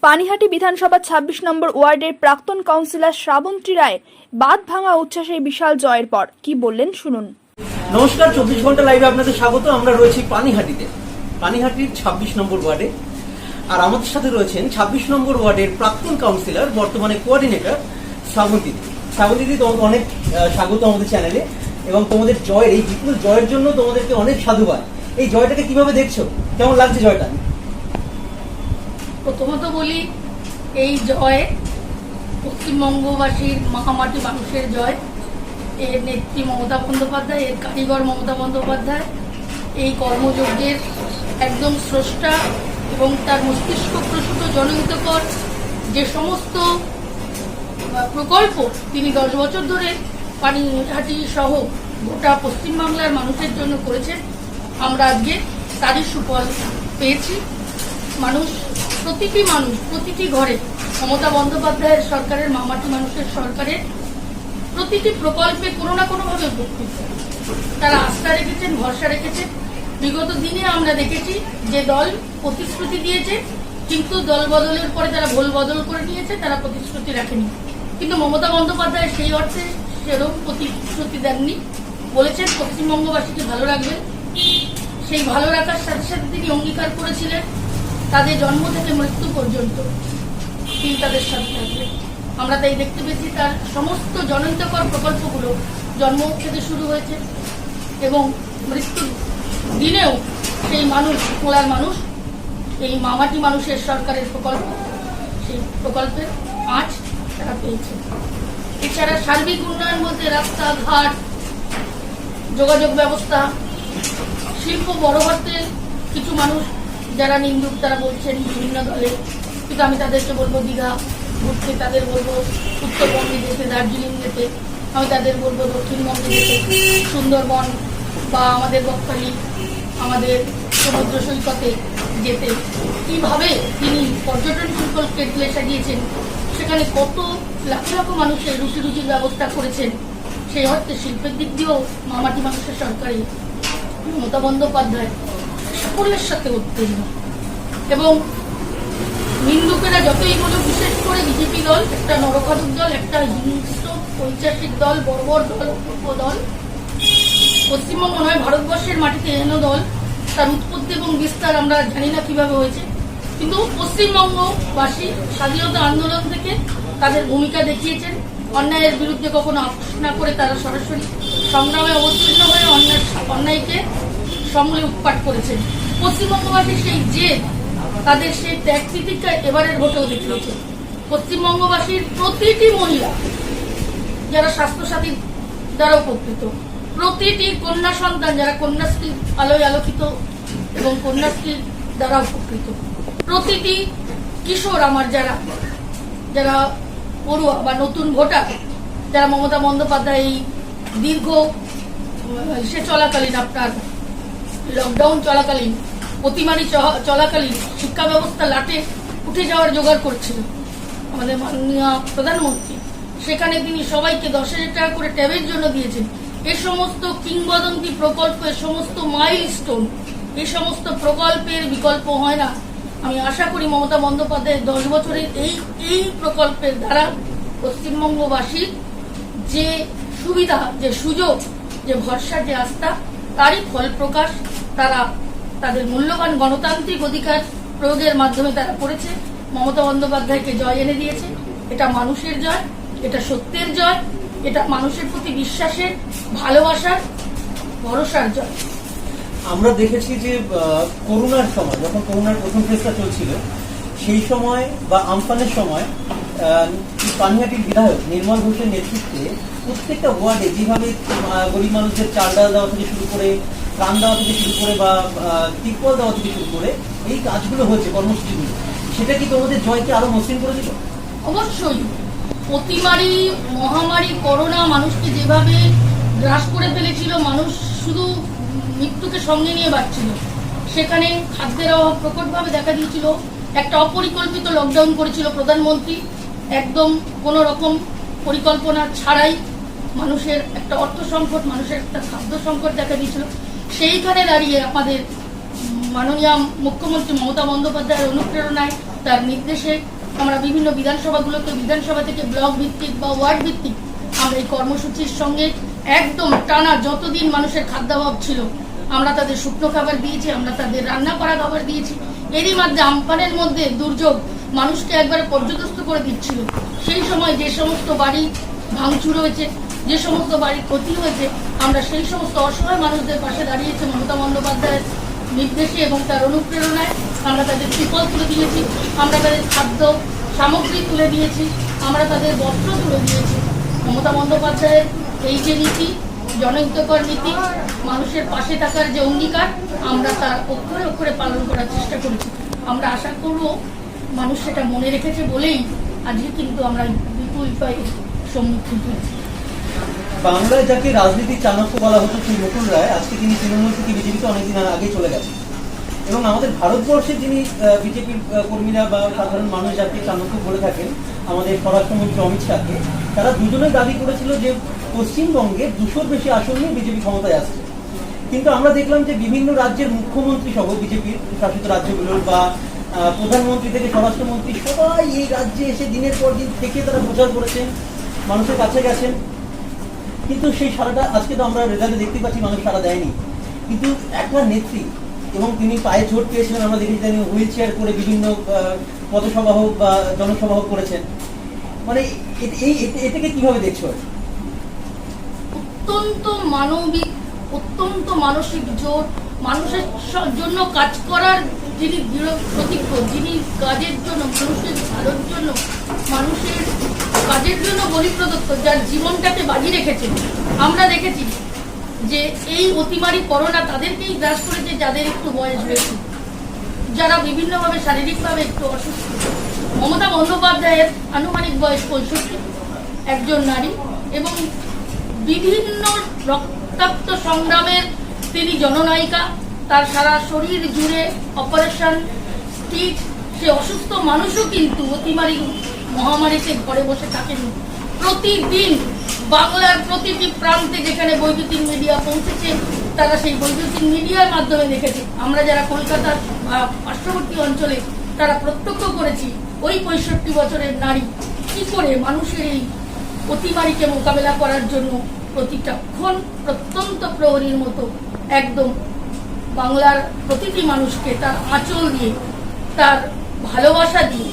পানিহাটি বিধানসভা ২৬ নম্বর ওয়ার্ডের প্রাক্তন কাউন্সিলর শ্রাবন্তী রায় বাঁধ ভাঙা উচ্ছ্বাসে বিশাল জয়ের পর কি বললেন শুনুন। নমস্কার, 24 ঘন্টা লাইভে আপনাদের স্বাগত। আমরা রয়েছি পানিহাটিতে, পানিহাটির 26 নম্বর ওয়ার্ডে। আর আমাদের সাথে রয়েছেন 26 নম্বর ওয়ার্ডের প্রাক্তন কাউন্সিলর, বর্তমানে কোঅর্ডিনেটর শ্রাবন্তী। শ্রাবন্তী, তোমাকে অনেক স্বাগত আমাদের চ্যানেলে, এবং তোমাদের জয়ের, এই বিপুল জয়ের জন্য তোমাদেরকে অনেক সাধুবাদ। এই জয়টাকে কিভাবে দেখছো, কেমন লাগছে জয়টা? প্রথমত বলি, এই জয় পশ্চিমবঙ্গবাসীর মহামাটি মানুষের জয়। এর নেত্রী মমতা বন্দ্যোপাধ্যায়, এর কারিগর মমতা বন্দ্যোপাধ্যায়, এই কর্মযজ্ঞের একদম স্রষ্টা এবং তার মস্তিষ্ক প্রসূত জনহিতকর যে সমস্ত প্রকল্প তিনি 10 বছর ধরে পানিহাটি সহ গোটা পশ্চিমবাংলার মানুষের জন্য করেছেন, আমরা আজকে তারই সুফল পেয়েছি। প্রতিটি ঘরে মমতা বন্দ্যোপাধ্যায়ের সরকারের, মামাটি মানুষের সরকারের প্রতিটি প্রকল্পে কোনো না কোনোভাবে উপকৃত। তারা আস্থা রেখেছেন, ভরসা রেখেছেন। বিগত দিনে আমরা দেখেছি যে দল প্রতিশ্রুতি দিয়েছে, কিন্তু দল বদলের পরে তারা ভুল বদল করে নিয়েছে, তারা প্রতিশ্রুতি রাখেনি। কিন্তু মমতা বন্দ্যোপাধ্যায় সেই অর্থে সেরকম প্রতিশ্রুতি দেননি। বলেছেন পশ্চিমবঙ্গবাসীকে ভালো রাখবেন। সেই ভালো রাখার সাথে সাথে তিনি অঙ্গীকার করেছিলেন তাদের জন্ম থেকে মৃত্যু পর্যন্ত তিনি তাদের সাথে থাকবেন। আমরা তাই দেখতে পেয়েছি তার সমস্ত জনহিতকর প্রকল্পগুলো জন্ম থেকে শুরু হয়েছে, এবং মৃত্যুর দিনেও সেই মানুষ, খোলার মানুষ, এই মামাটি মানুষের সরকারের প্রকল্প, সেই প্রকল্পের আঁচ তারা পেয়েছে। এছাড়া সার্বিক উন্নয়ন বলতে রাস্তাঘাট, যোগাযোগ ব্যবস্থা, শিল্প, বড় অর্থে কিছু মানুষ যারা নিন্দুক তারা বলছেন বিভিন্ন দলে, কিন্তু আমি তাদেরকে বলবো দীঘা ঘুরতে, তাদের বলবো উত্তরবঙ্গে যেতে, দার্জিলিং যেতে, আমি তাদের বলবো দক্ষিণবঙ্গে যেতে, সুন্দরবন বা আমাদের বকখালি, আমাদের সমুদ্র সৈকতে যেতে। কীভাবে তিনি পর্যটন শিল্পকে তুলে সাজিয়েছেন, সেখানে কত লাখ লাখ মানুষের রুজির ব্যবস্থা করেছেন। সেই অর্থে শিল্পের দিক দিয়েও মামাটি মানুষের সরকারি মমতা বন্দ্যোপাধ্যায় সকলের সাথে উত্তীর্ণ। এবং নিন্দুকেরা যতই বলুক, বিশেষ করে বিজেপি দল একটা নরখাদক দল, একটা হিংস্র ঐতিহাসিক দল, বর্বর দল, অপূর্ব দল, পশ্চিমবঙ্গ নয় ভারতবর্ষের মাটিতে এনো দল। তার উৎপত্তি এবং বিস্তার আমরা জানি না কিভাবে হয়েছে, কিন্তু পশ্চিমবঙ্গবাসী স্বাধীনতা আন্দোলন থেকে তাদের ভূমিকা দেখিয়েছেন। অন্যায়ের বিরুদ্ধে কখনো আপোষ না করে তারা সরাসরি সংগ্রামে অবতীর্ণ হয়ে অন্যায়কে সমূলে উৎপাট করেছেন। পশ্চিমবঙ্গবাসীর সেই জেদ, তাদের সেই ত্যাগ তিতিক্ষা এবারের ভোটেও দেখিয়েছে। পশ্চিমবঙ্গবাসীর প্রতিটি মহিলা যারা স্বাস্থ্যসাথী দ্বারা উপকৃত, প্রতিটি কন্যা সন্তান যারা কন্যাশ্রীর আলোয় আলোকিত এবং কন্যাশ্রীর দ্বারা উপকৃত, প্রতিটি কিশোর আমার যারা পড়ুয়া বা নতুন ভোটার, যারা মমতা বন্দ্যোপাধ্যায় এই দীর্ঘ চলাকালীন, আপনার লকডাউন চলাকালীন, অতিমারি চলাকালীন শিক্ষা ব্যবস্থা লাটে উঠে যাওয়ার জোগাড় করছিল আমাদের মাননীয় প্রধানমন্ত্রী, সেখানে তিনি সবাইকে 10,000 টাকা করে ট্যাবের জন্য দিয়েছেন। এই সমস্ত কিংবদন্তি প্রকল্প, এই সমস্ত মাইলস্টোন, এই সমস্ত প্রকল্পের বিকল্প হয় না। আমি আশা করি মমতা বন্দ্যোপাধ্যায়ের 10 বছরের এই প্রকল্পের দ্বারা পশ্চিমবঙ্গবাসীর যে সুবিধা, যে সুযোগ, যে ভরসা, যে আস্থা, তারই ফল প্রকাশ তারা তাদের মূল্যবান গণতান্ত্রিক অধিকার প্রয়োগের মাধ্যমে তারা করেছে। মমতা বন্দ্যোপাধ্যায়কে জয় এনে দিয়েছে। এটা মানুষের জয়, এটা সত্যের জয়, এটা মানুষের প্রতি বিশ্বাসের, ভালোবাসার, ভরসার জয়। আমরা দেখেছি যে করোনার সময়, যখন করোনার প্রথম ফেজটা চলছিল, সেই সময় বা আমফানের সময় পানিহাটির বিধায়ক নির্মল ঘোষের নেতৃত্বে প্রত্যেকটা ওয়ার্ডে যেভাবে গরিব মানুষদের চাল ডাল দেওয়া থেকে শুরু করে, ত্রাণ দেওয়া থেকে শুরু করে বা টিপল দেওয়া থেকে শুরু করে এই কাজগুলো হয়েছে, কর্মসূচিগুলো, সেটা কি তোমাদের জয়কে আরো মসৃণ করে দিল? অবশ্যই। অতিমারি, মহামারী করোনা মানুষকে যেভাবে গ্রাস করে ফেলেছিল, মানুষ শুধু মৃত্যুকে সঙ্গে নিয়ে বাঁচছিল, সেখানে খাদ্যের অভাব প্রকটভাবে দেখা দিয়েছিল। একটা অপরিকল্পিত লকডাউন করেছিল প্রধানমন্ত্রী, একদম কোনো রকম পরিকল্পনা ছাড়াই। মানুষের একটা অর্থ সংকট, মানুষের একটা খাদ্য সংকট দেখা দিয়েছিল। সেইখানে দাঁড়িয়ে আমাদের মাননীয় মুখ্যমন্ত্রী মমতা বন্দ্যোপাধ্যায়ের অনুপ্রেরণায় তার নির্দেশে আমরা বিভিন্ন বিধানসভা থেকে ব্লক ভিত্তিক বা ওয়ার্ড ভিত্তিক আমরা এই কর্মসূচির সঙ্গে একদম টানা যতদিন মানুষের খাদ্যাভাব ছিল আমরা তাদের শুকনো খাবার দিয়েছি, আমরা তাদের রান্না করা খাবার দিয়েছি। এরই মধ্যে আমফানের মধ্যে দুর্যোগ মানুষকে একবারে পর্যদস্ত করে দিচ্ছিল। সেই সময় যে সমস্ত বাড়ি ভাঙচুর হয়েছে, যে সমস্ত বাড়ির ক্ষতি হয়েছে, আমরা সেই সমস্ত অসহায় মানুষদের পাশে দাঁড়িয়েছি মমতা বন্দ্যোপাধ্যায়ের নির্দেশে এবং তার অনুপ্রেরণায়। আমরা তাদের ত্রিপল তুলে দিয়েছি, আমরা তাদের খাদ্য সামগ্রী তুলে দিয়েছি, আমরা তাদের বস্ত্র তুলে দিয়েছি। মমতা বন্দ্যোপাধ্যায়ের এই যে নীতি, জনহিতকর নীতি, মানুষের পাশে থাকার যে অঙ্গীকার, আমরা তার অক্ষরে অক্ষরে পালন করার চেষ্টা করেছি। আমরা আশা করব মানুষ সেটা মনে রেখেছে বলেই আজকে কিন্তু আমরা বিপুল সম্মুখীন হয়েছি। বাংলায় যাকে রাজনীতির চাণক্য বলা হতো শ্রী মুকুল রায়, আজকে তিনি তৃণমূল থেকে বিজেপিতে অনেকদিন আগে চলে গেছেন। এবং আমাদের ভারতবর্ষে যিনি বিজেপির কর্মীরা বা সাধারণ মানুষ যাকে চাণক্য বলে থাকেন, আমাদের স্বরাষ্ট্রমন্ত্রী অমিত শাহকে, তারা দুজনে দাবি করেছিল যে পশ্চিমবঙ্গে 200-র বেশি আসন নিয়ে বিজেপি ক্ষমতায় আসছে। কিন্তু আমরা দেখলাম যে বিভিন্ন রাজ্যের মুখ্যমন্ত্রী সহ বিজেপির শাসিত রাজ্যগুলোর বা প্রধানমন্ত্রী থেকে স্বরাষ্ট্রমন্ত্রী সবাই এই রাজ্যে এসে দিনের পর দিন থেকে তারা প্রচার করেছেন, মানুষের কাছে গেছেন। কিন্তু সেই সারাটা আজকে তো আমরা রেজাল্টে দেখতে পাচ্ছি মানুষ সারা দেয়নি। কিন্তু একটা নেত্রী, এবং তিনি পায়ে চোট পেয়েছিলেন, আমরা দেখেছি তিনি হুইল চেয়ার করে বিভিন্ন পথসভা হোক বা জনসভা হোক করেছেন। মানে এটাকে কিভাবে দেখছো? অত্যন্ত মানবিক, অত্যন্ত মানসিক জোর, মানুষের জন্য কাজ করার যিনি দৃঢ় প্রতিজ্ঞ, যিনি কাজের জন্য, মানুষের ভালোর জন্য, মানুষের কাজের জন্য বলিপ্রদত্ত, যার জীবনটাকে বাজি রেখেছেন। আমরা দেখেছি যে এই অতিমারি করোনা তাদেরকেই গ্রাস করেছে যাদের একটু বয়স হয়েছে, যারা বিভিন্নভাবে শারীরিকভাবে একটু অসুস্থ। মমতা বন্দ্যোপাধ্যায়ের আনুমানিক বয়স 65, একজন নারী, এবং বিভিন্ন রক্তাক্ত সংগ্রামের তিনি জননায়িকা। তার সারা শরীর জুড়ে অপারেশন, স্টিচ। সে অসুস্থ মানুষও কিন্তু অতিমারি মহামারীতে ঘরে বসে থাকেনি। প্রতিদিন বাংলার প্রতিটি প্রান্তে যেখানে বৈদ্যুতিন মিডিয়া পৌঁছেছে, তারা সেই বৈদ্যুতিন মিডিয়ার মাধ্যমে দেখেছে। আমরা যারা কলকাতার পার্শ্ববর্তী অঞ্চলে তারা প্রত্যক্ষ করেছি ওই 65 বছরের নারী কি করে মানুষের এই অতিমারিকে মোকাবেলা করার জন্য প্রতিটা ক্ষণ প্রত্যন্ত প্রহরীর মতো একদম বাংলার প্রতিটি মানুষকে তার আঁচল দিয়ে, তার ভালোবাসা দিয়ে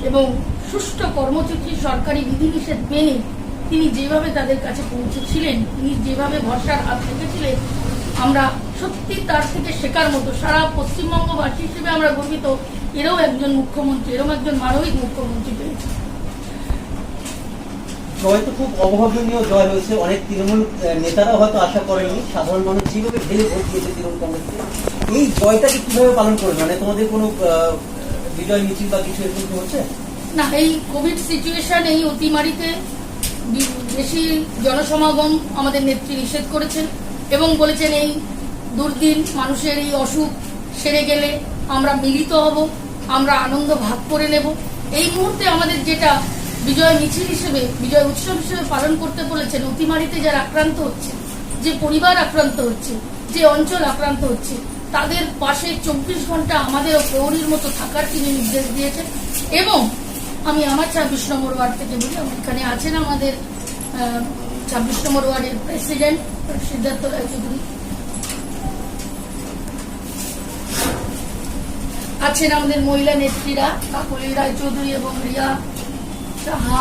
এবং সুষ্ঠু কর্মসূচি, সরকারি বিধিনিষেধ মেনে তিনি যেভাবে তাদের কাছে পৌঁছেছিলেন, তিনি যেভাবে ভরসার হাত রেখেছিলেন, আমরা সত্যি তার থেকে শেখার মতো। সারা পশ্চিমবঙ্গবাসী হিসেবে আমরা গর্বিত, এরও একজন মুখ্যমন্ত্রী, এরও একজন মানবিক মুখ্যমন্ত্রী পেয়েছি। জয় তো খুব অভাবনীয় জয় হয়েছে। অনেক তৃণমূল নেতারাও হয়তো আশা করেনি, সাধারণ মানুষ যেভাবে ঢেলে ভোট দিয়েছে তৃণমূল কংগ্রেসকে, এই জয়টাকে কিভাবে পালন করবে? মানে তোমাদের কোনো বিজয় মিছিল বা কিছু এরকম হচ্ছে না? এই কোভিড সিচুয়েশন, এই অতিমারিতে বেশি জনসমাগম আমাদের নেত্রী নিষেধ করেছেন এবং বলেছেন এই দুর্দিন মানুষের এই অসুখ সেরে গেলে আমরা মিলিত হব, আমরা আনন্দ ভাগ করে নেব। এই মুহূর্তে আমাদের যেটা বিজয় মিছিল হিসেবে, বিজয় উৎসব হিসেবে পালন করতে বলেছেন, অতিমারিতে যারা আক্রান্ত হচ্ছে, যে পরিবার আক্রান্ত হচ্ছে, যে অঞ্চল আক্রান্ত হচ্ছে, তাদের পাশে 24 ঘন্টা আমাদের প্রহরীর মতো থাকার তিনি নির্দেশ দিয়েছেন। এবং আমি আমার 26 নম্বর ওয়ার্ড থেকে বলি, এখানে আছেন আমাদের 26 নম্বর ওয়ার্ডের প্রেসিডেন্ট সিদ্ধার্থ রায়চৌধুরী, আছেন আমাদের মহিলা নেত্রীরা কাকলি রায়চৌধুরী এবং রিয়া সাহা,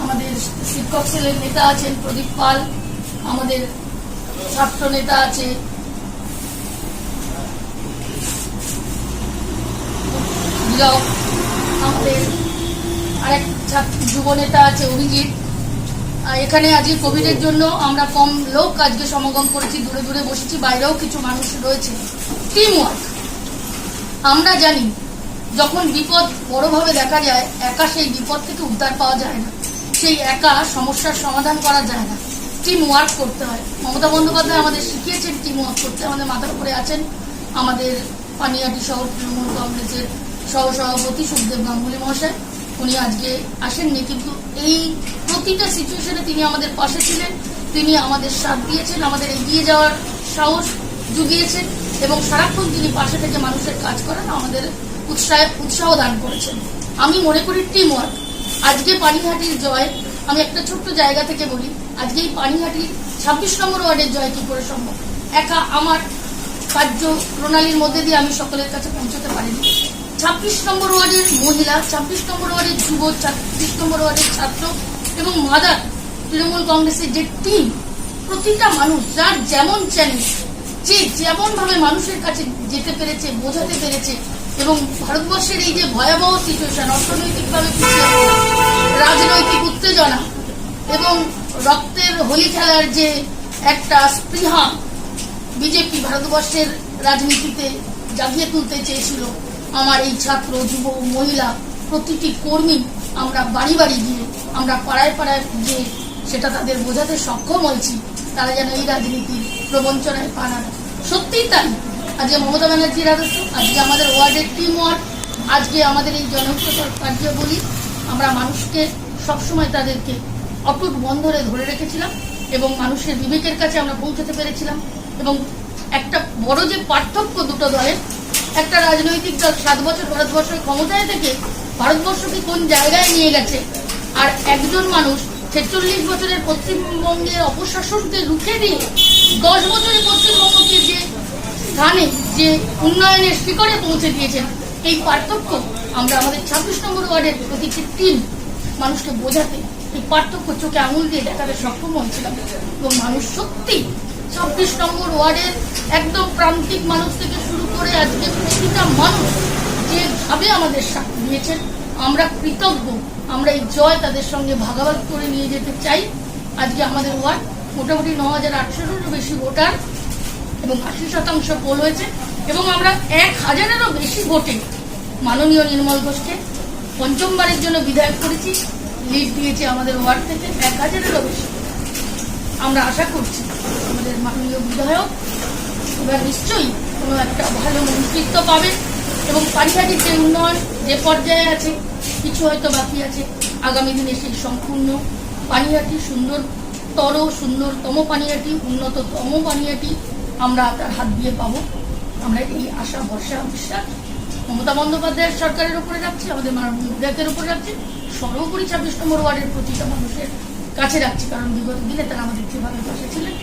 আমাদের শিক্ষক সেলের নেতা আছেন প্রদীপ পাল, আমাদের ছাত্র নেতা আছে আমাদের আরেক যুব নেতা আছে অভিজিৎ। এখানে আজকে কোভিডের জন্য আমরা কম লোক আজকে সমাগম করেছি, দূরে দূরে বসেছি, বাইরেও কিছু মানুষ রয়েছে। Team work. আমরা জানি যখন বিপদ বড়ভাবে দেখা যায়, একা সেই বিপদ থেকে উদ্ধার পাওয়া যায় না, সেই একা সমস্যার সমাধান করা যায় না, টিম ওয়ার্ক করতে হয়। মমতা বন্দ্যোপাধ্যায় আমাদের শিখিয়েছেন টিম ওয়ার্ক করতে। আমাদের মাথার উপরে আছেন আমাদের পানিহাটি শহর তৃণমূল কংগ্রেসের সহসভাপতি সুখদেব গাঙ্গুলি মহাশয়। উনি আজকে আসেননি, কিন্তু এই প্রতিটা সিচুয়েশনে তিনি আমাদের পাশে ছিলেন, তিনি আমাদের সাথ দিয়েছেন, আমাদের এগিয়ে যাওয়ার সাহস জুগিয়েছেন এবং সারাক্ষণ তিনি পাশে থেকে মানুষের কাজ করেন, আমাদের উৎসাহ দান করেছেন। আমি মনে করি টিম ওয়ার্ক। আজকে পানিহাটির জয়, আমি একটা ছোট্ট জায়গা থেকে বলি, আজকে এই পানিহাটির 26 নম্বর ওয়ার্ডের জয় কি করে সম্ভব? একা আমার কার্য প্রণালীর মধ্যে দিয়ে আমি সকলের কাছে পৌঁছতে পারিনি। 26 নম্বর ওয়ার্ডের মহিলা, 26 নম্বর ওয়ার্ডের যুব, 26 নম্বর ওয়ার্ডের ছাত্র এবং মাদার তৃণমূল কংগ্রেসের যে টিম, প্রতিটা মানুষ যার যেমন চ্যালেঞ্জ, যে যেমন ভাবে মানুষের কাছে যেতে পেরেছে, বোঝাতে পেরেছে, এবং ভারতবর্ষের এই যে ভয়াবহ সিচুয়েশন, অর্থনৈতিকভাবে পিছিয়ে পড়া, রাজনৈতিক উত্তেজনা এবং রক্তের হোলি খেলার যে একটা স্পৃহা বিজেপি ভারতবর্ষের রাজনীতিতে জাগিয়ে তুলতে চেয়েছিল, আমার এই ছাত্র, যুব, মহিলা, প্রতিটি কর্মী আমরা বাড়ি বাড়ি গিয়ে, আমরা পাড়ায় পাড়ায় গিয়ে সেটা তাদের বোঝাতে সক্ষম হয়েছি, তারা যেন এই রাজনীতির প্রবঞ্চনায় পা না দেয়। সত্যিই তাই। আজকে মমতা ব্যানার্জির আদর্শ, আজকে আমাদের ওয়ার্ডের টিম ওয়ার্ক, আজকে আমাদের এই জনপ্রচার কার্যাবলী, আমরা মানুষকে সবসময় তাদেরকে অটুট বন্ধনে ধরে রেখেছিলাম এবং মানুষের বিবেকের কাছে আমরা পৌঁছতে পেরেছিলাম। এবং একটা বড় যে পার্থক্য দুটো দলের, একটা রাজনৈতিক দল 7 বছর ভারতবর্ষের ক্ষমতায় থেকে ভারতবর্ষকে কোন জায়গায় নিয়ে গেছে, আর একজন মানুষ 46 বছরের পশ্চিমবঙ্গের অপশাসনকে রুখে দিয়ে 10 বছরে পশ্চিমবঙ্গকে যে স্থানে, যে উন্নয়নের শিখরে পৌঁছে দিয়েছেন, এই পার্থক্য আমরা আমাদের 26 নম্বর ওয়ার্ডের প্রতিটি টিম মানুষকে বোঝাতে, এই পার্থক্য চোখে আঙুল দিয়ে দেখাতে সক্ষম হয়েছিলাম। এবং মানুষ সত্যি 26 নম্বর ওয়ার্ডের একদম প্রান্তিক মানুষ থেকে শুরু করে আজকে প্রতিটা মানুষ যেভাবে আমাদের সাথে দিয়েছেন, আমরা কৃতজ্ঞ। আমরা এই জয় তাদের সঙ্গে ভাগাভাগি করে নিয়ে যেতে চাই। আজকে আমাদের ওয়ার্ড মোটামুটি 9,800-এরও বেশি ভোটার এবং 80% পোল হয়েছে, এবং আমরা 1,000-এরও বেশি ভোটে মাননীয় নির্মল ঘোষকে পঞ্চমবারের জন্য বিধায়ক করেছি। লিড দিয়েছে আমাদের ওয়ার্ড থেকে 1,000-এরও বেশি। আমরা আশা করছি আমাদের মাননীয় বিধায়ক এবার নিশ্চয়ই কোনো একটা ভালো মন্ত্রিত্ব পাবেন এবং পানিহাটির যে উন্নয়ন যে পর্যায়ে আছে, কিছু হয়তো বাকি আছে, আগামী দিনে সেই সম্পূর্ণ পানিহাটি সুন্দরতম পানিহাটি, উন্নততম পানিহাটি আমরা তার হাত দিয়ে পাবো। আমরা এই আশা, ভরসা, বিশ্বাস মমতা বন্দ্যোপাধ্যায়ের সরকারের উপরে রাখছি, আমাদের মাননীয় বিধায়কের উপরে রাখছি, সর্বোপরি 26 নম্বর ওয়ার্ডের প্রতিটা মানুষের কাছে রাখছি। কারণ বিগত দিনে তারা আমাদের যেভাবে পাশে ছিলেন,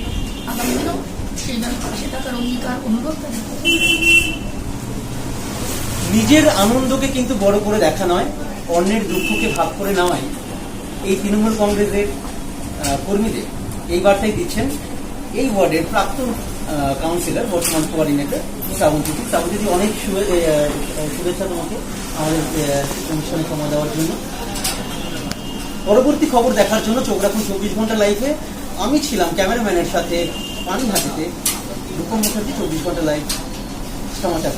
আগামী দিনেও সেইভাবে পাশে থাকার অঙ্গীকার, অনুরোধ তাদের। নিজের আনন্দকে কিন্তু বড় করে দেখা নয়, অন্যের দুঃখকে ভাগ করে নেওয়াই এই তৃণমূল কংগ্রেসের কর্মীদের এই বার্তাই দিচ্ছেন এই ওয়ার্ডের প্রাক্তন কাউন্সিলর, বর্তমান কোঅর্ডিনেটর শ্রাবন্তী। অনেক শুভেচ্ছা তোমাকে আমাদের অনুষ্ঠানে সময় দেওয়ার জন্য। পরবর্তী খবর দেখার জন্য চোখ রাখুন 24 ঘন্টা লাইভে। আমি ছিলাম ক্যামেরাম্যানের সাথে পানিহাটিতে রূপম মুখার্জি। 24 ঘন্টা লাইভ সমাচার।